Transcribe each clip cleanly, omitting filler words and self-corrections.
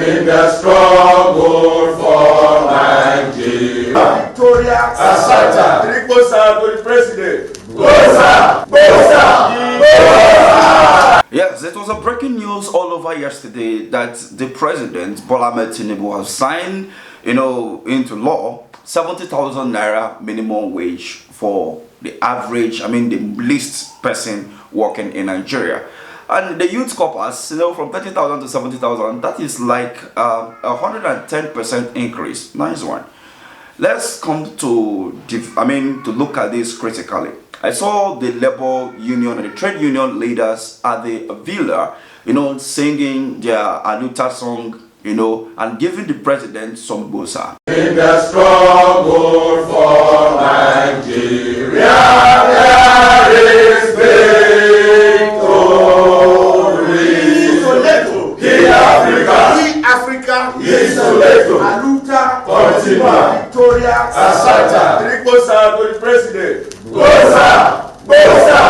in the struggle for Nigeria. Victoria Asata. Triposa to the president. Bosa! Bosa! Bosa! Yes, it was a breaking news all over yesterday that the president, Bola Ahmed Tinubu, has signed, into law 70,000 naira minimum wage for the average, the least person working in Nigeria. And the youth corpus, from 30,000 to 70,000, that is like a 110% increase. Nice one. Let's come to look at this critically. I saw the labor union and the trade union leaders at the villa, singing their Anuta song, and giving the president some bosa. In the struggle for Nigeria, there is victory. In Africa, Isoleto, Aluta, Fatima, Victoria, Asata, Triposa to the president. Bosa! Bosa!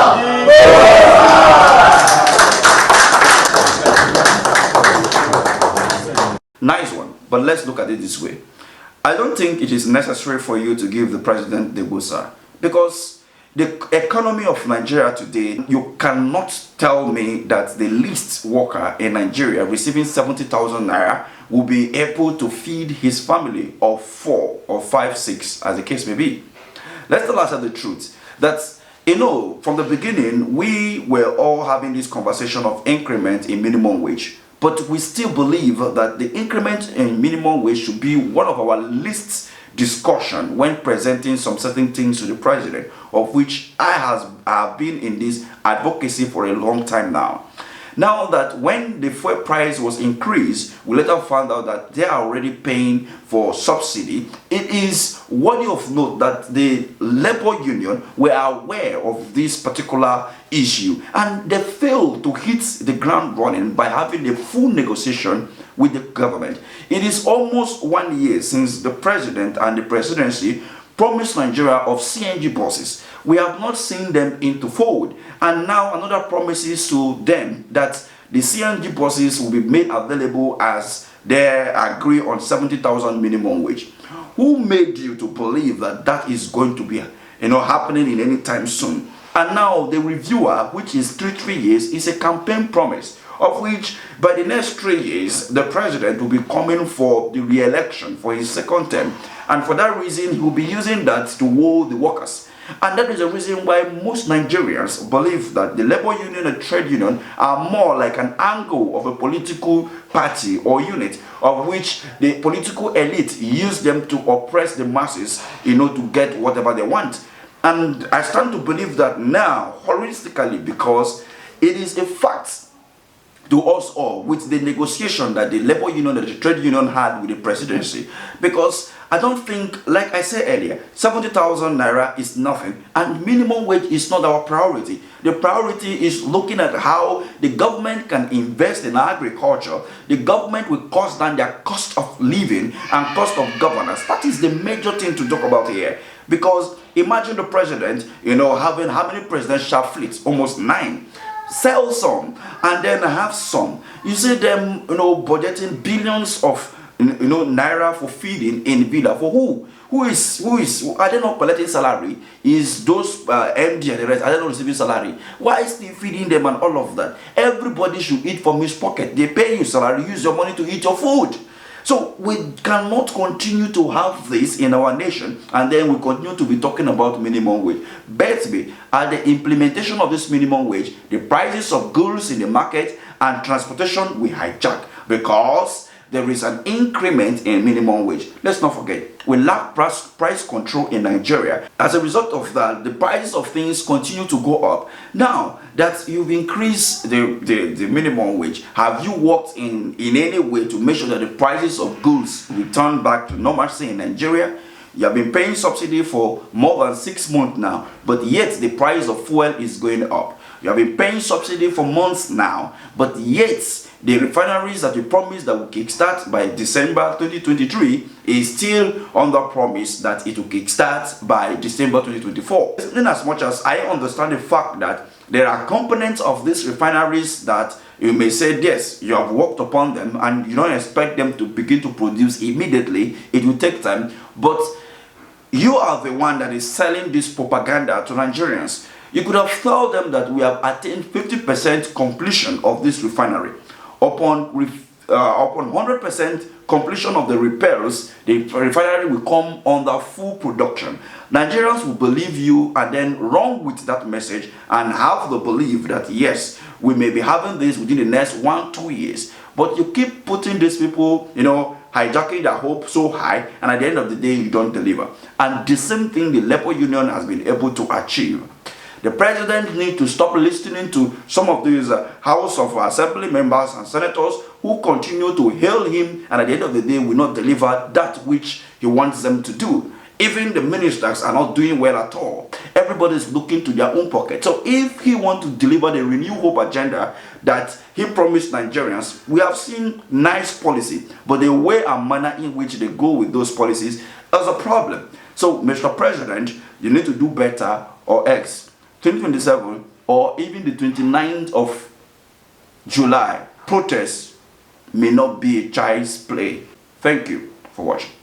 Nice one, but let's look at it this way. I don't think it is necessary for you to give the president the bosa, because the economy of Nigeria today, you cannot tell me that the least worker in Nigeria receiving 70,000 naira will be able to feed his family of 4 or 5, 6, as the case may be. Let's tell ourselves the truth that from the beginning we were all having this conversation of increment in minimum wage, but we still believe that the increment in minimum wage should be one of our least discussion when presenting some certain things to the president, of which I have been in this advocacy for a long time now. Now that when the fuel price was increased, we later found out that they are already paying for subsidy. It is worthy of note that the labor union were aware of this particular issue, and they failed to hit the ground running by having a full negotiation with the government. It is almost 1 year since the president and the presidency promised Nigeria of CNG buses. We have not seen them into forward, and now another promise is to them that the CNG buses will be made available as they agree on 70,000 minimum wage. Who made you to believe that that is going to be happening in any time soon? And now the reviewer, which is 3 years, is a campaign promise, of which by the next 3 years the president will be coming for the re-election for his second term, and for that reason he will be using that to woo the workers. And that is the reason why most Nigerians believe that the labor union and trade union are more like an angle of a political party or unit, of which the political elite use them to oppress the masses, to get whatever they want. And I stand to believe that now, holistically, because it is a fact to us all with the negotiation that the labor union and the trade union had with the presidency, because I don't think, like I said earlier, 70,000 naira is nothing, and minimum wage is not our priority. The priority is looking at how the government can invest in agriculture. The government will cost down their cost of living and cost of governance. That is the major thing to talk about here. Because imagine the president, having how many presidential fleets? Almost 9. Sell some and then have some. You see them, budgeting billions of naira for feeding in villa. For who? Who is? Are they not collecting salary? Is those MD and the rest, are they not receiving salary? Why is he feeding them and all of that? Everybody should eat from his pocket. They pay you salary, use your money to eat your food. So we cannot continue to have this in our nation, and then we continue to be talking about minimum wage. Bet me, at the implementation of this minimum wage, the prices of goods in the market and transportation will hijack, because there is an increment in minimum wage. Let's not forget, we lack price control in Nigeria. As a result of that, the prices of things continue to go up. Now that you've increased the minimum wage, have you worked in any way to make sure that the prices of goods return back to normalcy in Nigeria? You have been paying subsidy for more than 6 months now, but yet the price of fuel is going up. You have been paying subsidy for months now, but yet the refineries that you promised that will kickstart by December 2023 is still under promise that it will kickstart by December 2024. In as much as I understand the fact that there are components of these refineries that You may say, yes, you have worked upon them and you don't expect them to begin to produce immediately. It will take time. But you are the one that is selling this propaganda to Nigerians. You could have told them that we have attained 50% completion of this refinery. Upon 100% completion of the repairs, the refinery will come under full production. Nigerians will believe you and then run with that message and have the belief that yes, we may be having this within the next 1-2 years. But you keep putting these people, hijacking their hope so high, and at the end of the day, you don't deliver. And the same thing the Labour Union has been able to achieve. The president needs to stop listening to some of these House of Assembly members and senators who continue to hail him and at the end of the day will not deliver that which he wants them to do. Even the ministers are not doing well at all. Everybody is looking to their own pocket. So if he wants to deliver the Renew Hope agenda that he promised Nigerians, we have seen nice policy, but the way and manner in which they go with those policies is a problem. So Mr. President, you need to do better or else 2027 or even the 29th of July, protests may not be a child's play. Thank you for watching.